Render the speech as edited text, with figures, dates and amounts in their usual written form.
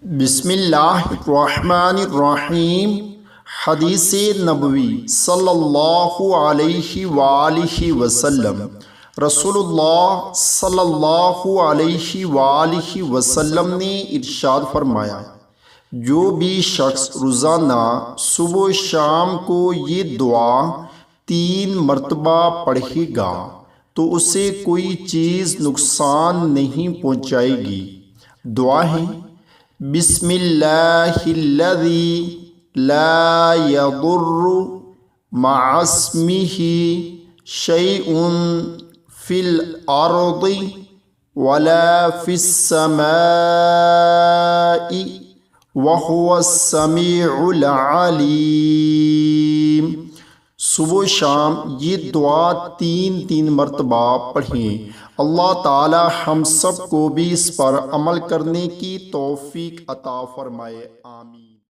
بسم اللہ الرحمن الرحیم۔ حدیث نبوی صلی اللہ علیہ وآلہ وسلم۔ رسول اللہ صلی اللہ علیہ وآلہ وسلم نے ارشاد فرمایا، جو بھی شخص روزانہ صبح و شام کو یہ دعا 3 مرتبہ پڑھے گا تو اسے کوئی چیز نقصان نہیں پہنچائے گی۔ دعا ہے: بسم اللہ الذی لا یضر مع اسمہ شیء فی الارض ولا فی السماء وہو السمیع العلیم۔ صبح و شام یہ دعا 3 مرتبہ پڑھیں۔ اللہ تعالی ہم سب کو بھی اس پر عمل کرنے کی توفیق عطا فرمائے، آمین۔